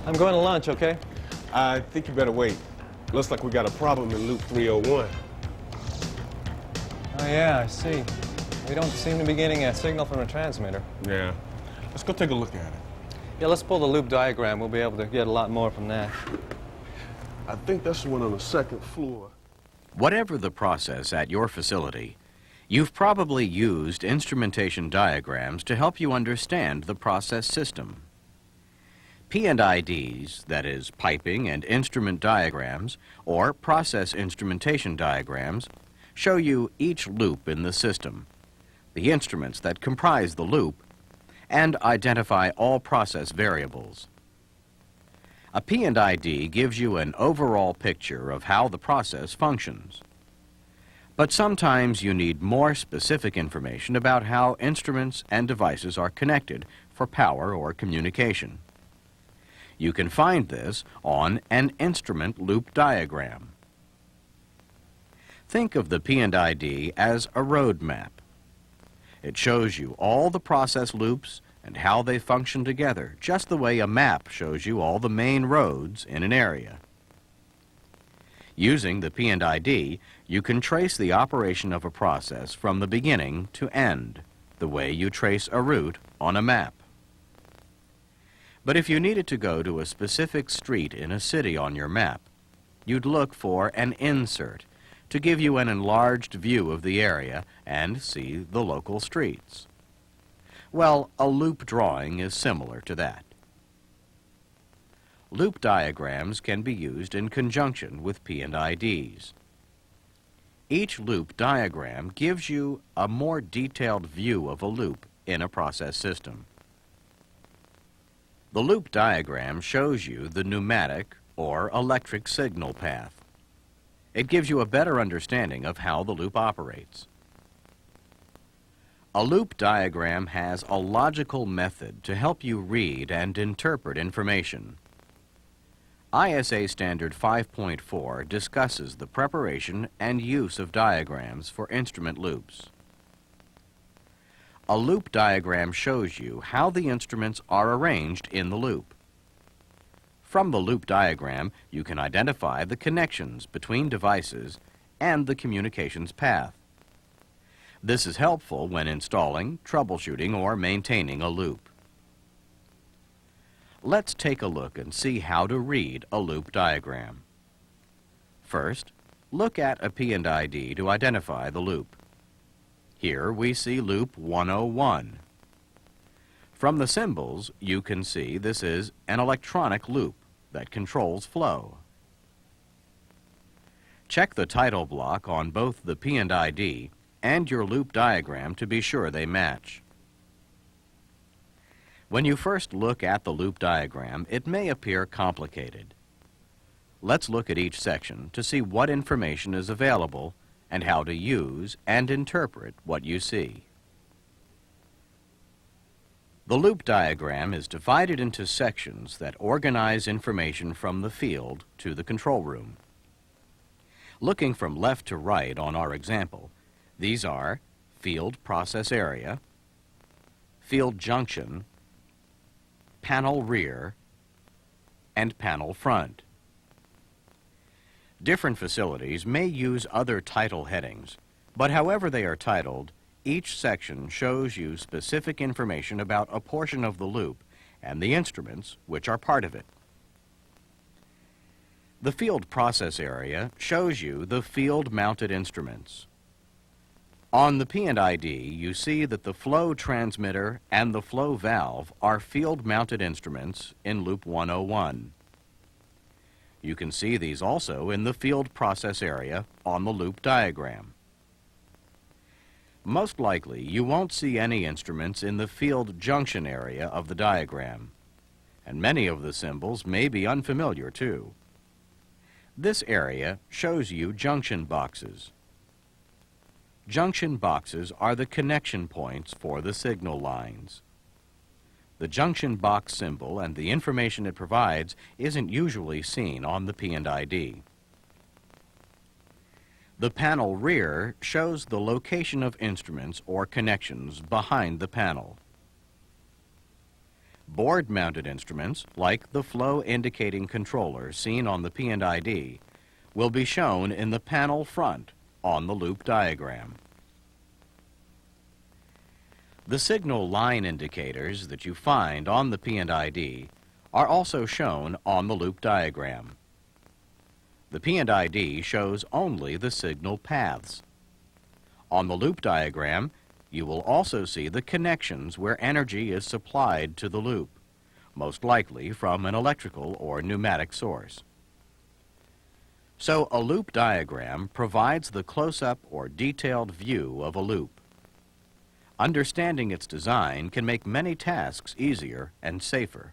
I'm going to lunch, okay? I think you better wait. Looks like we got a problem in loop 301. Oh, yeah, I see. We don't seem to be getting a signal from the transmitter. Yeah. Let's go take a look at it. Yeah, let's pull the loop diagram. We'll be able to get a lot more from that. I think that's the one on the second floor. Whatever the process at your facility, you've probably used instrumentation diagrams to help you understand the process system. P&IDs, that is, piping and instrument diagrams, or process instrumentation diagrams, show you each loop in the system, the instruments that comprise the loop, and identify all process variables. A P&ID gives you an overall picture of how the process functions. But sometimes you need more specific information about how instruments and devices are connected for power or communication. You can find this on an instrument loop diagram. Think of the P&ID as a road map. It shows you all the process loops and how they function together, just the way a map shows you all the main roads in an area. Using the P&ID, you can trace the operation of a process from the beginning to end, the way you trace a route on a map. But if you needed to go to a specific street in a city on your map, you'd look for an insert to give you an enlarged view of the area and see the local streets. Well, a loop drawing is similar to that. Loop diagrams can be used in conjunction with P&IDs. Each loop diagram gives you a more detailed view of a loop in a process system. The loop diagram shows you the pneumatic or electric signal path. It gives you a better understanding of how the loop operates. A loop diagram has a logical method to help you read and interpret information. ISA Standard 5.4 discusses the preparation and use of diagrams for instrument loops. A loop diagram shows you how the instruments are arranged in the loop. From the loop diagram, you can identify the connections between devices and the communications path. This is helpful when installing, troubleshooting, or maintaining a loop. Let's take a look and see how to read a loop diagram. First, look at a P&ID to identify the loop. Here we see loop 101. From the symbols, you can see this is an electronic loop that controls flow. Check the title block on both the P&ID and your loop diagram to be sure they match. When you first look at the loop diagram, it may appear complicated. Let's look at each section to see what information is available and how to use and interpret what you see. The loop diagram is divided into sections that organize information from the field to the control room. Looking from left to right on our example, these are field process area, field junction, panel rear, and panel front. Different facilities may use other title headings, but however they are titled, each section shows you specific information about a portion of the loop and the instruments which are part of it. The field process area shows you the field-mounted instruments. On the P&ID, you see that the flow transmitter and the flow valve are field-mounted instruments in loop 101. You can see these also in the field process area on the loop diagram. Most likely, you won't see any instruments in the field junction area of the diagram, and many of the symbols may be unfamiliar too. This area shows you junction boxes. Junction boxes are the connection points for the signal lines. The junction box symbol and the information it provides isn't usually seen on the P&ID. The panel rear shows the location of instruments or connections behind the panel. Board-mounted instruments, like the flow indicating controller seen on the P&ID, will be shown in the panel front on the loop diagram. The signal line indicators that you find on the P&ID are also shown on the loop diagram. The P&ID shows only the signal paths. On the loop diagram, you will also see the connections where energy is supplied to the loop, most likely from an electrical or pneumatic source. So a loop diagram provides the close-up or detailed view of a loop. Understanding its design can make many tasks easier and safer.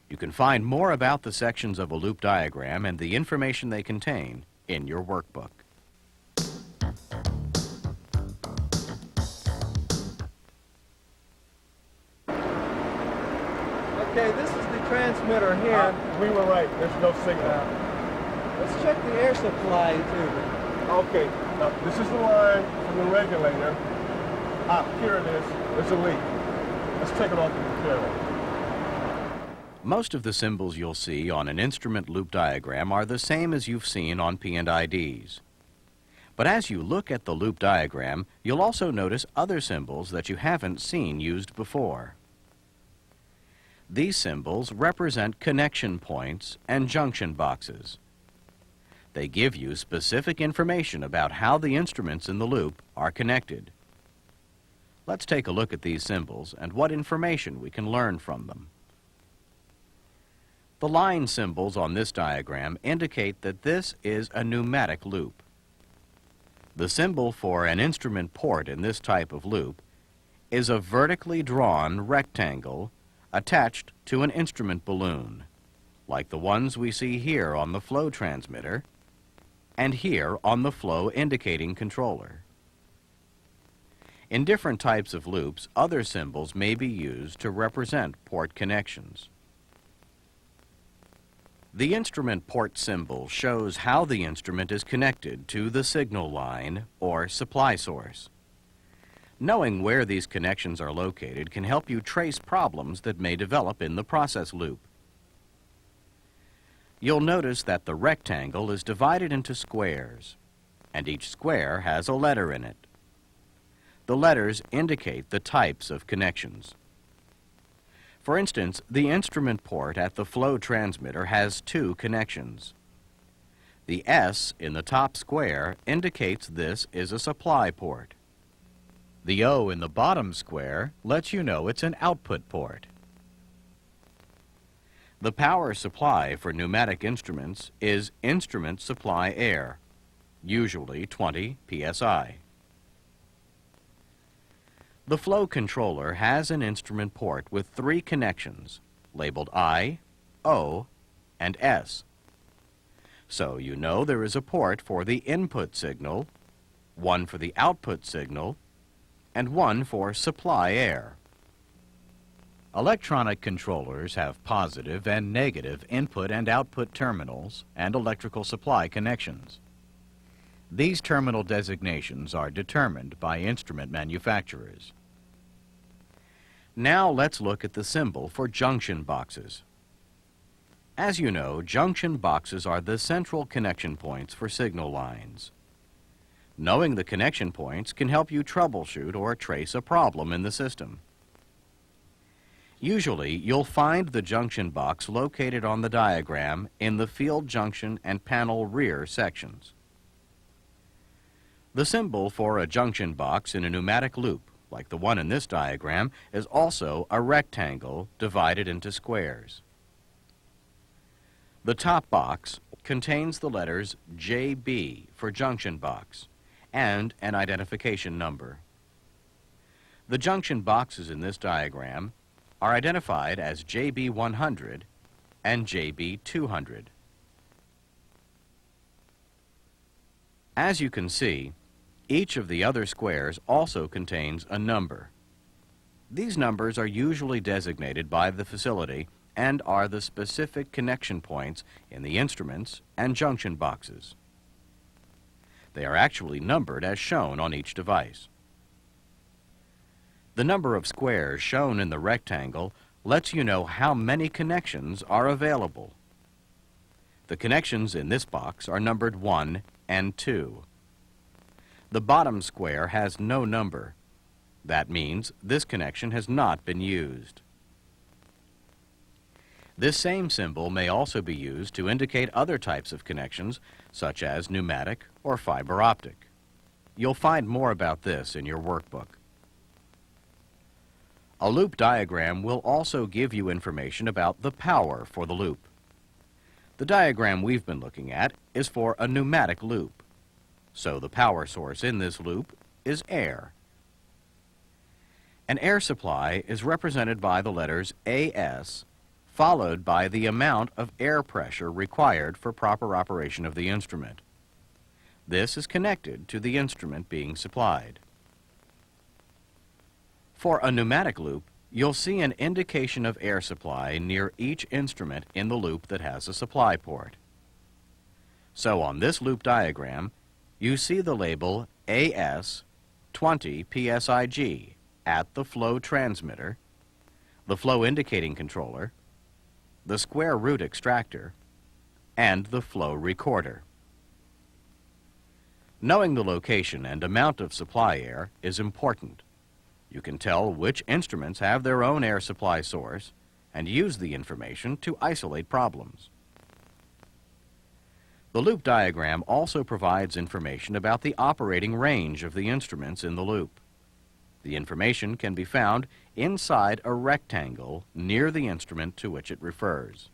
You can find more about the sections of a loop diagram and the information they contain in your workbook. Okay, this is the transmitter here. We were right. There's no signal. Let's check the air supply too. Okay, now this is the line from the regulator. Here it is. There's a leak. Let's take it off the material. Most of the symbols you'll see on an instrument loop diagram are the same as you've seen on P&IDs. But as you look at the loop diagram, you'll also notice other symbols that you haven't seen used before. These symbols represent connection points and junction boxes. They give you specific information about how the instruments in the loop are connected. Let's take a look at these symbols and what information we can learn from them. The line symbols on this diagram indicate that this is a pneumatic loop. The symbol for an instrument port in this type of loop is a vertically drawn rectangle attached to an instrument balloon, like the ones we see here on the flow transmitter and here on the flow indicating controller. In different types of loops, other symbols may be used to represent port connections. The instrument port symbol shows how the instrument is connected to the signal line or supply source. Knowing where these connections are located can help you trace problems that may develop in the process loop. You'll notice that the rectangle is divided into squares, and each square has a letter in it. The letters indicate the types of connections. For instance, the instrument port at the flow transmitter has two connections. The S in the top square indicates this is a supply port. The O in the bottom square lets you know it's an output port. The power supply for pneumatic instruments is instrument supply air, usually 20 psi. The flow controller has an instrument port with three connections, labeled I, O, and S. So you know there is a port for the input signal, one for the output signal, and one for supply air. Electronic controllers have positive and negative input and output terminals and electrical supply connections. These terminal designations are determined by instrument manufacturers. Now let's look at the symbol for junction boxes. As you know, junction boxes are the central connection points for signal lines. Knowing the connection points can help you troubleshoot or trace a problem in the system. Usually, you'll find the junction box located on the diagram in the field junction and panel rear sections. The symbol for a junction box in a pneumatic loop, like the one in this diagram, is also a rectangle divided into squares. The top box contains the letters JB for junction box and an identification number. The junction boxes in this diagram are identified as JB100 and JB200. As you can see, each of the other squares also contains a number. These numbers are usually designated by the facility and are the specific connection points in the instruments and junction boxes. They are actually numbered as shown on each device. The number of squares shown in the rectangle lets you know how many connections are available. The connections in this box are numbered 1 and 2. The bottom square has no number. That means this connection has not been used. This same symbol may also be used to indicate other types of connections, such as pneumatic or fiber optic. You'll find more about this in your workbook. A loop diagram will also give you information about the power for the loop. The diagram we've been looking at is for a pneumatic loop, so the power source in this loop is air. An air supply is represented by the letters AS, followed by the amount of air pressure required for proper operation of the instrument. This is connected to the instrument being supplied. For a pneumatic loop, you'll see an indication of air supply near each instrument in the loop that has a supply port. So on this loop diagram, you see the label AS 20 PSIG at the flow transmitter, the flow indicating controller, the square root extractor, and the flow recorder. Knowing the location and amount of supply air is important. You can tell which instruments have their own air supply source and use the information to isolate problems. The loop diagram also provides information about the operating range of the instruments in the loop. The information can be found inside a rectangle near the instrument to which it refers.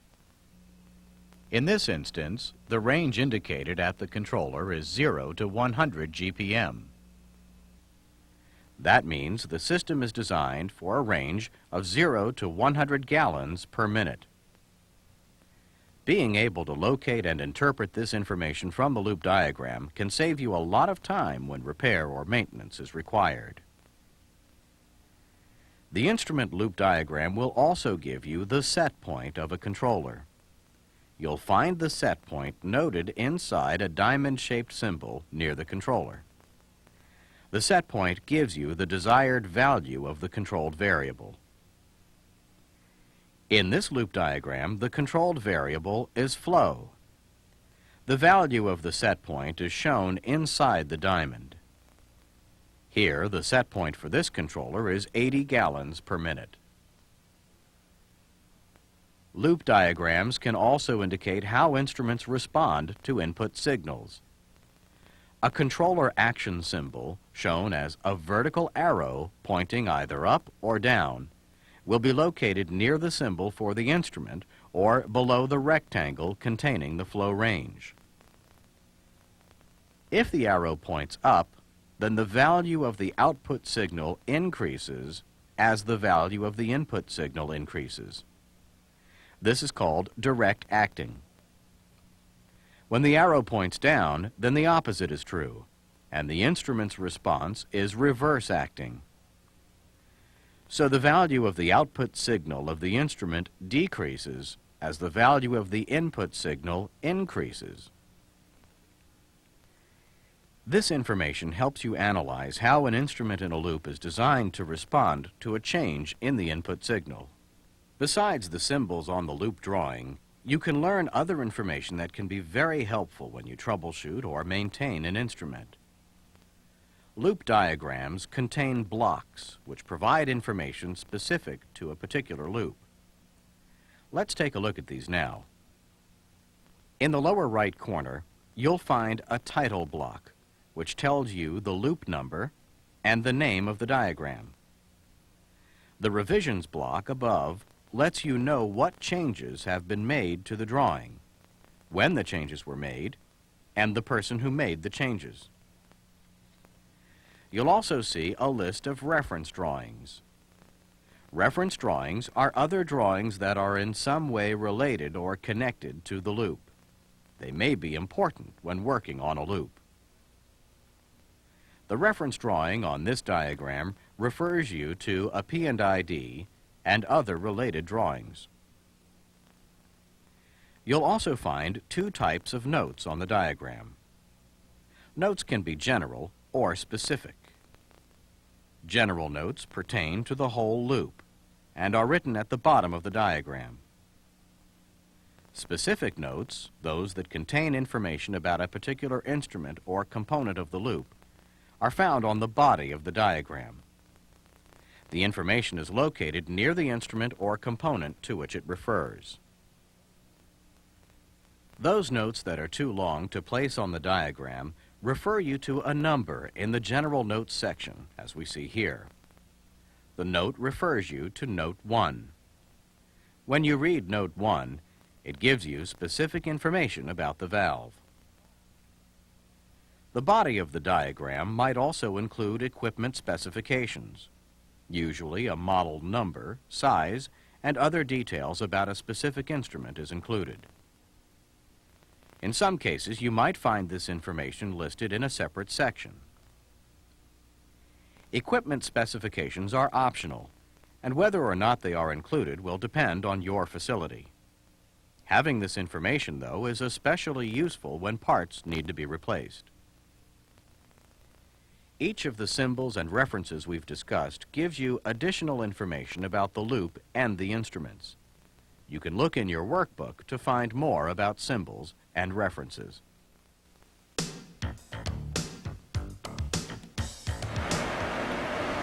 In this instance, the range indicated at the controller is 0 to 100 GPM. That means the system is designed for a range of 0 to 100 gallons per minute. Being able to locate and interpret this information from the loop diagram can save you a lot of time when repair or maintenance is required. The instrument loop diagram will also give you the set point of a controller. You'll find the set point noted inside a diamond-shaped symbol near the controller. The set point gives you the desired value of the controlled variable. In this loop diagram, the controlled variable is flow. The value of the set point is shown inside the diamond. Here, the set point for this controller is 80 gallons per minute. Loop diagrams can also indicate how instruments respond to input signals. A controller action symbol, shown as a vertical arrow pointing either up or down, will be located near the symbol for the instrument or below the rectangle containing the flow range. If the arrow points up, then the value of the output signal increases as the value of the input signal increases. This is called direct acting. When the arrow points down, then the opposite is true, and the instrument's response is reverse acting. So the value of the output signal of the instrument decreases as the value of the input signal increases. This information helps you analyze how an instrument in a loop is designed to respond to a change in the input signal. Besides the symbols on the loop drawing, you can learn other information that can be very helpful when you troubleshoot or maintain an instrument. Loop diagrams contain blocks which provide information specific to a particular loop. Let's take a look at these now. In the lower right corner, you'll find a title block which tells you the loop number and the name of the diagram. The revisions block above lets you know what changes have been made to the drawing, when the changes were made, and the person who made the changes. You'll also see a list of reference drawings. Reference drawings are other drawings that are in some way related or connected to the loop. They may be important when working on a loop. The reference drawing on this diagram refers you to a P&ID and other related drawings. You'll also find two types of notes on the diagram. Notes can be general or specific. General notes pertain to the whole loop. and are written at the bottom of the diagram. Specific notes, those that contain information about a particular instrument or component of the loop, are found on the body of the diagram. The information is located near the instrument or component to which it refers. Those notes that are too long to place on the diagram refer you to a number in the General Notes section, as we see here. The note refers you to Note 1. When you read Note 1, it gives you specific information about the valve. The body of the diagram might also include equipment specifications, usually a model number, size, and other details about a specific instrument is included. In some cases, you might find this information listed in a separate section. Equipment specifications are optional, and whether or not they are included will depend on your facility. Having this information, though, is especially useful when parts need to be replaced. Each of the symbols and references we've discussed gives you additional information about the loop and the instruments. You can look in your workbook to find more about symbols and references.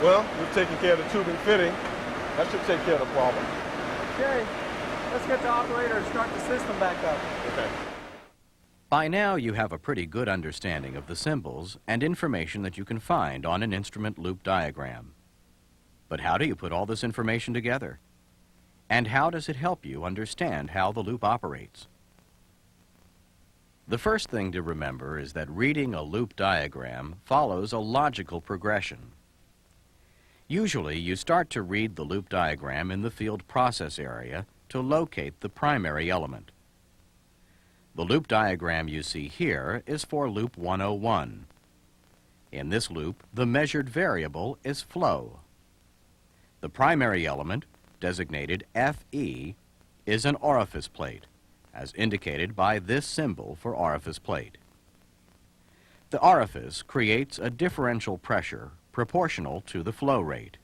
Well, we've taken care of the tubing fitting. That should take care of the problem. Okay, let's get the operator and start the system back up. Okay. By now, you have a pretty good understanding of the symbols and information that you can find on an instrument loop diagram. But how do you put all this information together? And how does it help you understand how the loop operates? The first thing to remember is that reading a loop diagram follows a logical progression. Usually, you start to read the loop diagram in the field process area to locate the primary element. The loop diagram you see here is for loop 101. In this loop, the measured variable is flow. The primary element, designated FE, is an orifice plate, as indicated by this symbol for orifice plate. The orifice creates a differential pressure proportional to the flow rate.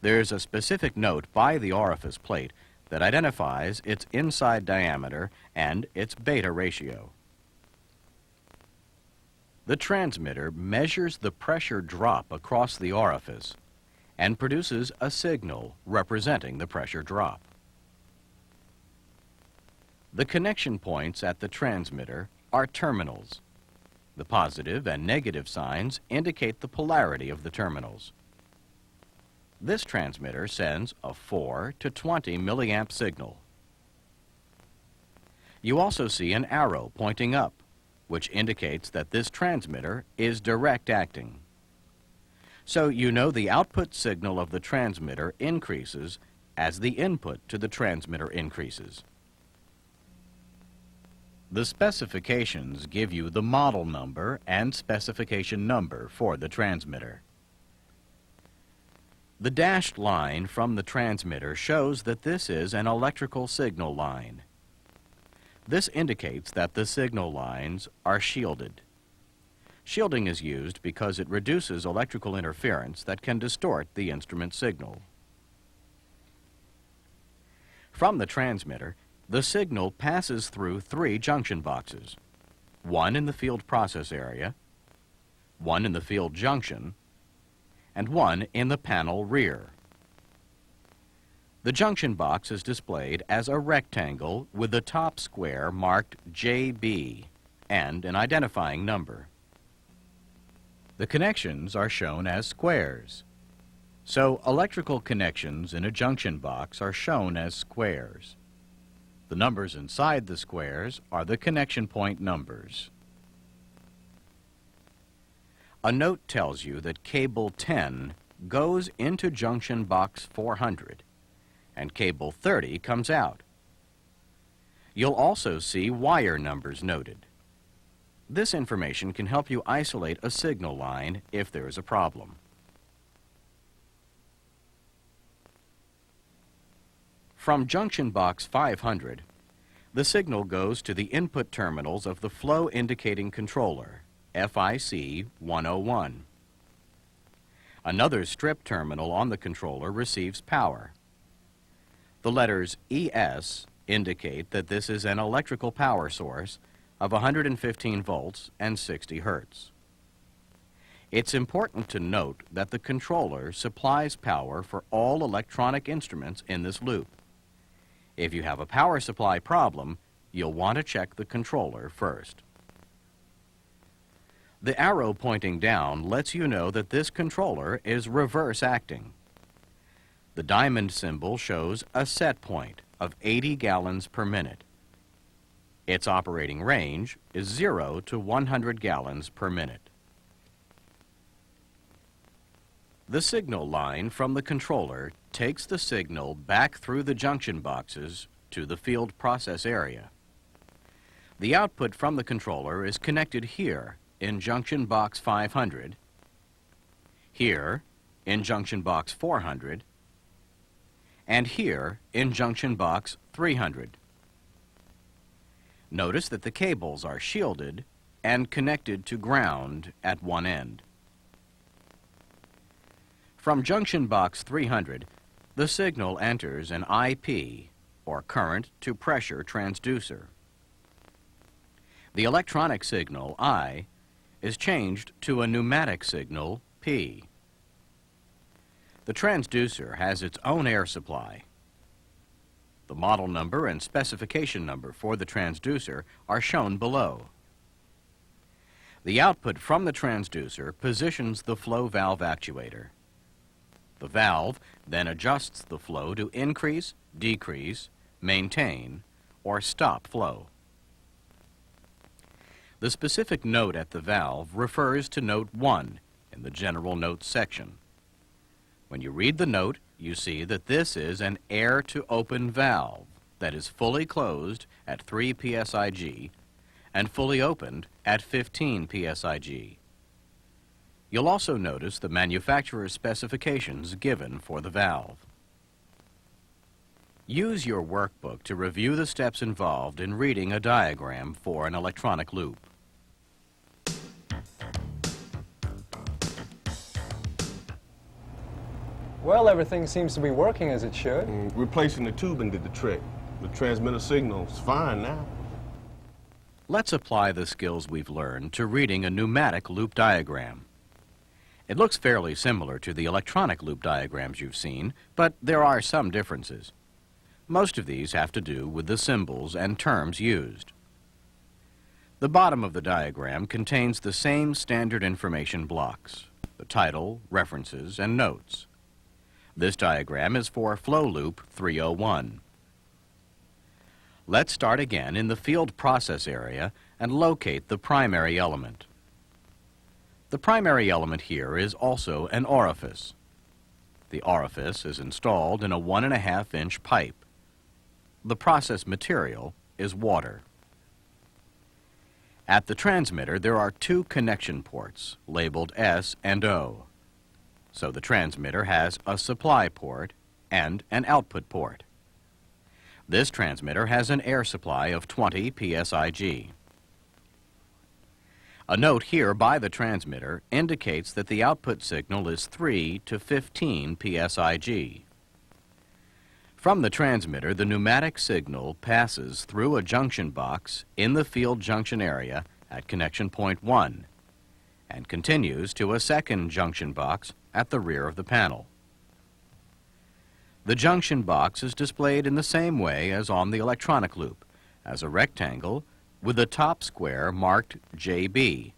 There's a specific note by the orifice plate that identifies its inside diameter and its beta ratio. The transmitter measures the pressure drop across the orifice and produces a signal representing the pressure drop. The connection points at the transmitter are terminals. The positive and negative signs indicate the polarity of the terminals. This transmitter sends a 4 to 20 milliamp signal. You also see an arrow pointing up, which indicates that this transmitter is direct acting. So you know the output signal of the transmitter increases as the input to the transmitter increases. The specifications give you the model number and specification number for the transmitter. The dashed line from the transmitter shows that this is an electrical signal line. This indicates that the signal lines are shielded. Shielding is used because it reduces electrical interference that can distort the instrument signal. From the transmitter, the signal passes through 3 junction boxes, one in the field process area, one in the field junction, and one in the panel rear. The junction box is displayed as a rectangle with the top square marked JB and an identifying number. The connections are shown as squares. So electrical connections in a junction box are shown as squares. The numbers inside the squares are the connection point numbers. A note tells you that cable 10 goes into junction box 400 and cable 30 comes out. You'll also see wire numbers noted. This information can help you isolate a signal line if there is a problem. From junction box 500, the signal goes to the input terminals of the flow indicating controller, FIC 101. Another strip terminal on the controller receives power. The letters ES indicate that this is an electrical power source of 115 volts and 60 hertz. It's important to note that the controller supplies power for all electronic instruments in this loop. If you have a power supply problem, you'll want to check the controller first. The arrow pointing down lets you know that this controller is reverse acting. The diamond symbol shows a set point of 80 gallons per minute. Its operating range is 0 to 100 gallons per minute. The signal line from the controller takes the signal back through the junction boxes to the field process area. The output from the controller is connected here in junction box 500, here in junction box 400, and here in junction box 300. Notice that the cables are shielded and connected to ground at one end. From junction box 300, the signal enters an IP, or current to pressure transducer. The electronic signal, I, is changed to a pneumatic signal, P. The transducer has its own air supply. The model number and specification number for the transducer are shown below. The output from the transducer positions the flow valve actuator. The valve then adjusts the flow to increase, decrease, maintain, or stop flow. The specific note at the valve refers to note 1 in the general notes section. When you read the note, you see that this is an air-to-open valve that is fully closed at 3 psig and fully opened at 15 psig. You'll also notice the manufacturer's specifications given for the valve. Use your workbook to review the steps involved in reading a diagram for an electronic loop. Well, everything seems to be working as it should. Replacing the tubing did the trick. The transmitter signal's fine now. Let's apply the skills we've learned to reading a pneumatic loop diagram. It looks fairly similar to the electronic loop diagrams you've seen, but there are some differences. Most of these have to do with the symbols and terms used. The bottom of the diagram contains the same standard information blocks, the title, references, and notes. This diagram is for flow loop 301. Let's start again in the field process area and locate the primary element. The primary element here is also an orifice. The orifice is installed in a 1.5-inch pipe. The process material is water. At the transmitter, there are 2 connection ports labeled S and O. So the transmitter has a supply port and an output port. This transmitter has an air supply of 20 psig. A note here by the transmitter indicates that the output signal is 3 to 15 psig. From the transmitter, the pneumatic signal passes through a junction box in the field junction area at connection point 1 and continues to a second junction box at the rear of the panel. The junction box is displayed in the same way as on the electronic loop, as a rectangle with the top square marked JB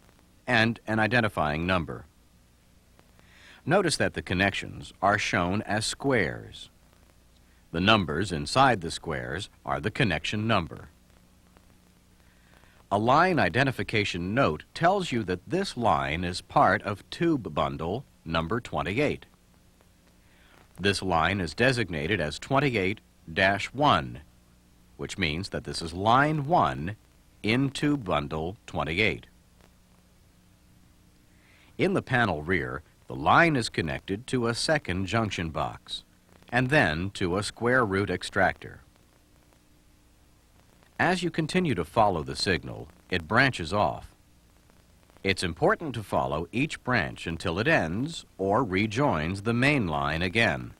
and an identifying number. Notice that the connections are shown as squares. The numbers inside the squares are the connection number. A line identification note tells you that this line is part of tube bundle number 28. This line is designated as 28-1, which means that this is line 1 in tube bundle 28. In the panel rear, the line is connected to a second junction box, and then to a square root extractor. As you continue to follow the signal, it branches off. It's important to follow each branch until it ends or rejoins the main line again.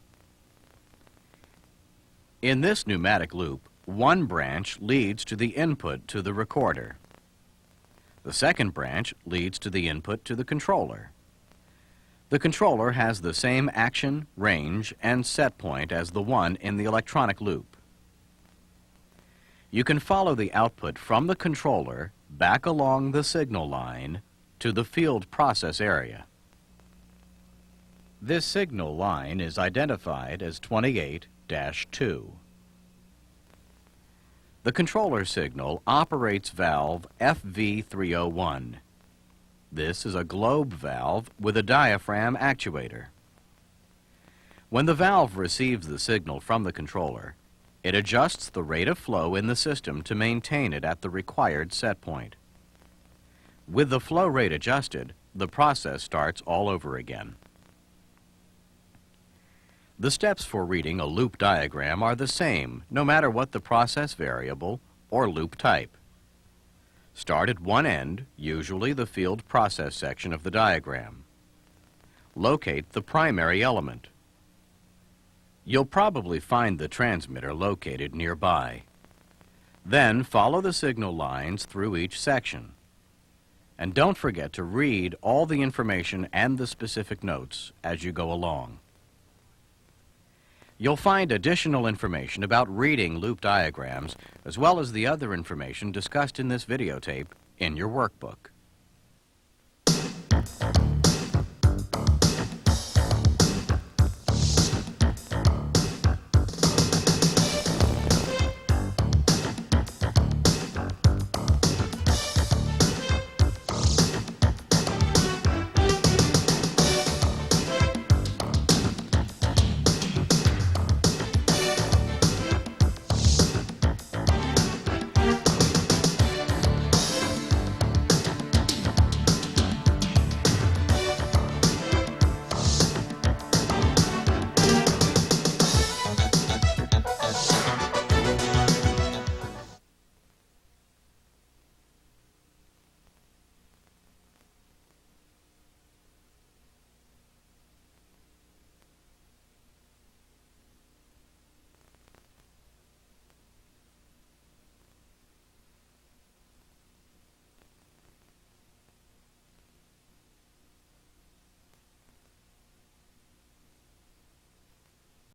In this pneumatic loop, one branch leads to the input to the recorder. The second branch leads to the input to the controller. The controller has the same action, range, and set point as the one in the electronic loop. You can follow the output from the controller back along the signal line to the field process area. This signal line is identified as 28-2. The controller signal operates valve FV301. This is a globe valve with a diaphragm actuator. When the valve receives the signal from the controller, it adjusts the rate of flow in the system to maintain it at the required set point. With the flow rate adjusted, the process starts all over again. The steps for reading a loop diagram are the same, no matter what the process variable or loop type. Start at one end, usually the field process section of the diagram. Locate the primary element. You'll probably find the transmitter located nearby. Then follow the signal lines through each section. And don't forget to read all the information and the specific notes as you go along. You'll find additional information about reading loop diagrams, as well as the other information discussed in this videotape, in your workbook.